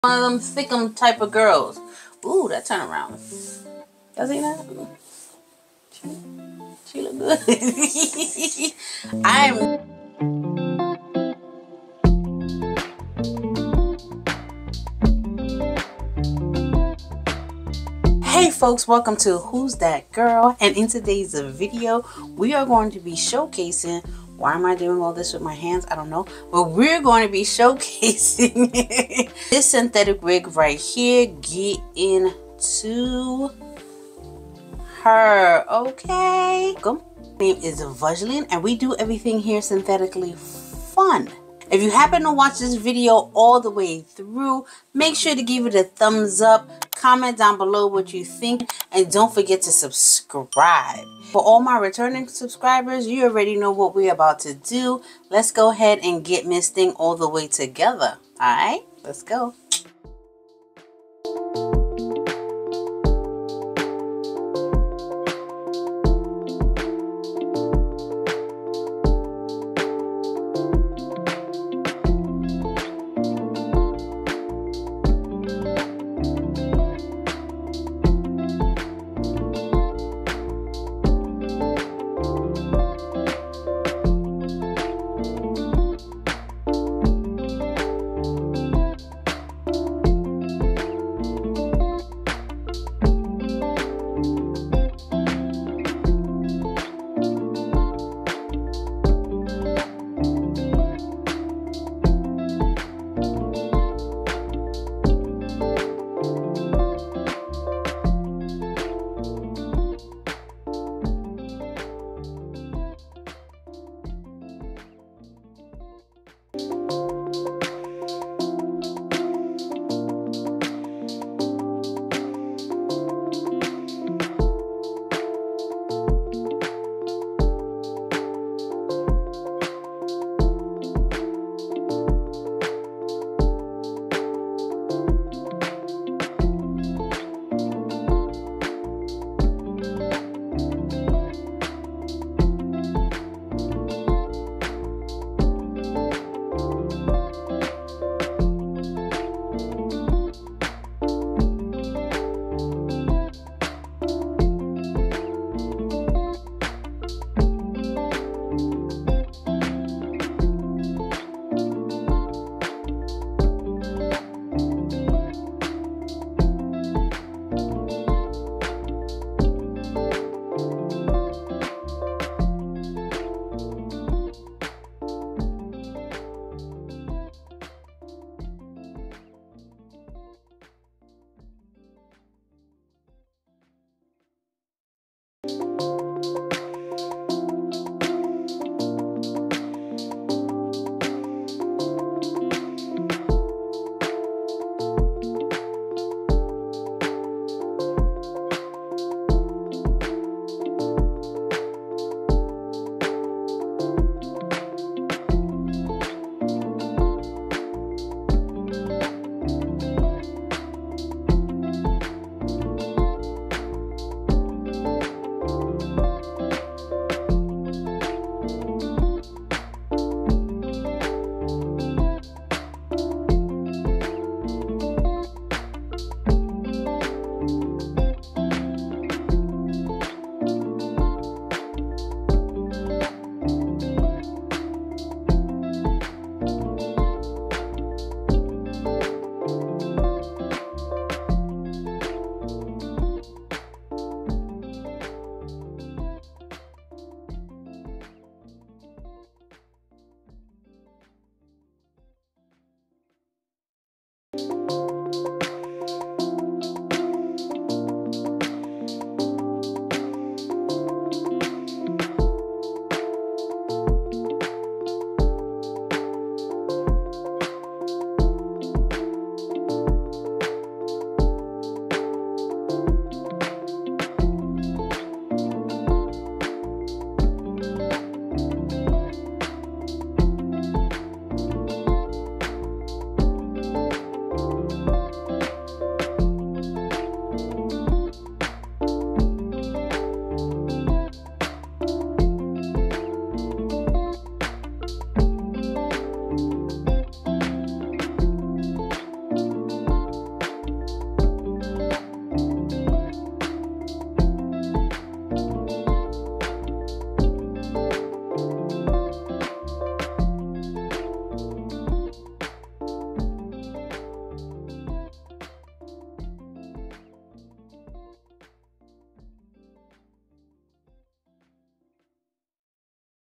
One of them thickum type of girls. Ooh, that turn around. Y'all see that? She look good. Hey folks, welcome to Who's That Girl? And in today's video, we are going to be showcasing. Why am I doing all this with my hands? I don't know. But we're going to be showcasing this synthetic wig right here. Get into her, okay? My name is Vageline, and we do everything here synthetically fun. If you happen to watch this video all the way through, make sure to give it a thumbs up, comment down below what you think, and don't forget to subscribe. For all my returning subscribers, you already know what we're about to do. Let's go ahead and get this thing all the way together. All right, let's go.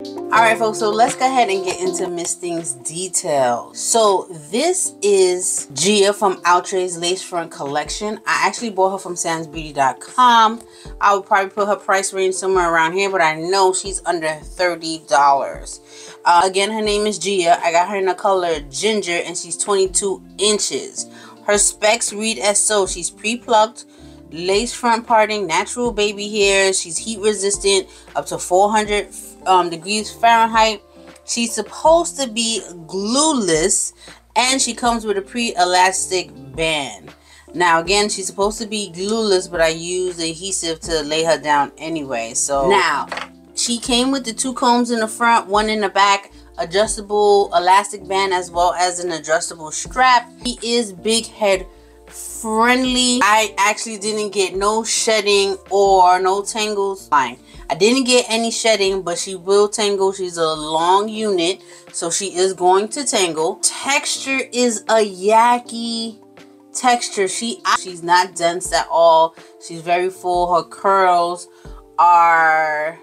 Alright folks, so let's go ahead and get into Miss Thing's details. So this is Gia from Outre's Lace Front Collection. I actually bought her from sansbeauty.com. I would probably put her price range somewhere around here, but I know she's under $30. Again, her name is Gia. I got her in the color Ginger and she's 22 inches. Her specs read as so. She's pre-plucked, lace front parting, natural baby hair. She's heat resistant up to 400 degrees Fahrenheit. She's supposed to be glueless and she comes with a pre-elastic band. Now again, she's supposed to be glueless, but I used adhesive to lay her down anyway. So now she came with the 2 combs in the front, 1 in the back, adjustable elastic band as well as an adjustable strap. She is big head friendly. I actually didn't get no shedding or no tangles. Fine, I didn't get any shedding, but she will tangle. She's a long unit, so she is going to tangle. Texture is a yaki texture. She's not dense at all. She's very full. Her curls are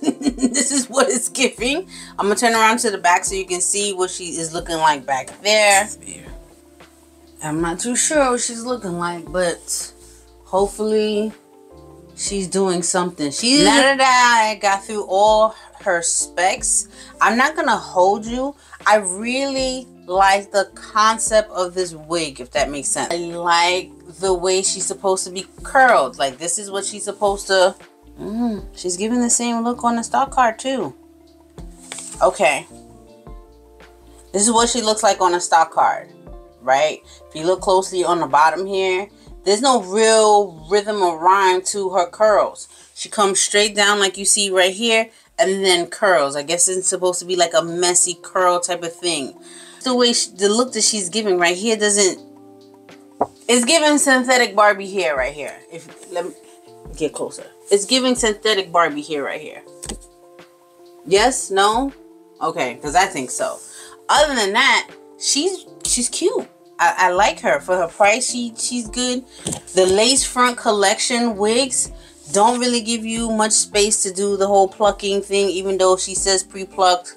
this is what it's giving. I'm gonna turn around to the back so you can see what she is looking like back there. I'm not too sure what she's looking like, but hopefully she's doing something. Now that I got through all her specs, I'm not gonna hold you. I really like the concept of this wig, if that makes sense. I like the way she's supposed to be curled. Like, this is what she's supposed to. She's giving the same look on the stock card too. Okay, this is what she looks like on a stock card, right? If you look closely on the bottom here, there's no real rhythm or rhyme to her curls. She comes straight down like you see right here and then curls. I guess it's supposed to be like a messy curl type of thing. The way the look that she's giving right here it's giving synthetic Barbie hair right here. Let me get closer. It's giving synthetic Barbie hair right here. Yes? No? Okay, because I think so. Other than that, she's cute. I like her. For her price, she's good. The Lace Front Collection wigs don't really give you much space to do the whole plucking thing, even though she says pre-plucked.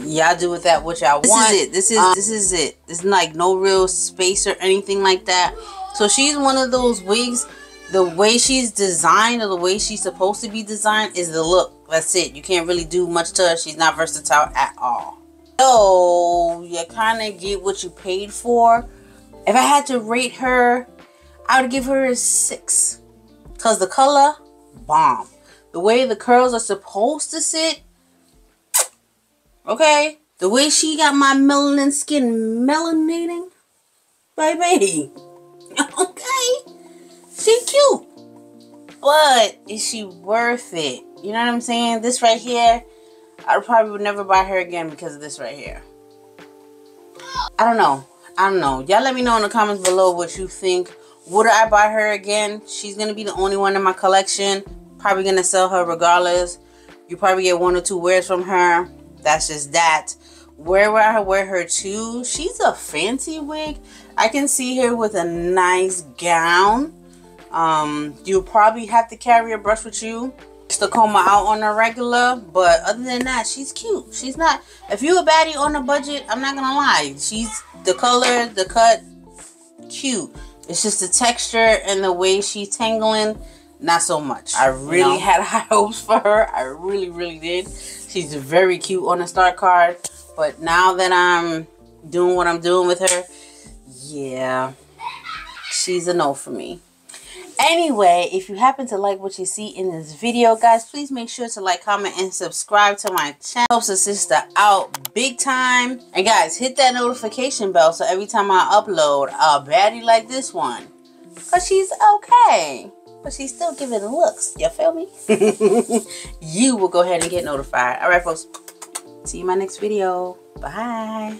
Y'all do with that what y'all want. This is it. There's like no real space or anything like that. So she's one of those wigs, the way she's designed or the way she's supposed to be designed is the look. That's it. You can't really do much to her. She's not versatile at all. So you kind of get what you paid for. If I had to rate her, I would give her a 6. Because the color, bomb. The way the curls are supposed to sit, okay. The way she got my melanin skin melanating, baby. Okay, she cute, but is she worth it? You know what I'm saying? This right here, I probably would never buy her again because of this right here. I don't know. Y'all let me know in the comments below what you think. Would I buy her again? She's gonna be the only one in my collection. Probably gonna sell her regardless. You probably get 1 or 2 wears from her. That's just that. Where would I wear her to? She's a fancy wig. I can see her with a nice gown. You'll probably have to carry a brush with you to comb her out on a regular. But other than that, she's cute. She's not. If you're a baddie on a budget, I'm not gonna lie. She's the color, the cut, cute. It's just the texture and the way she's tangling, not so much. I really had high hopes for her. I really did. She's very cute on the start card. But now that I'm doing what I'm doing with her, yeah, she's a no for me. Anyway, if you happen to like what you see in this video, guys, please make sure to like, comment, and subscribe to my channel. Helps a sister out big time. And guys, hit that notification bell so every time I upload a baddie like this one, because she's okay, but she's still giving looks. You feel me? You will go ahead and get notified. All right, folks. See you in my next video. Bye.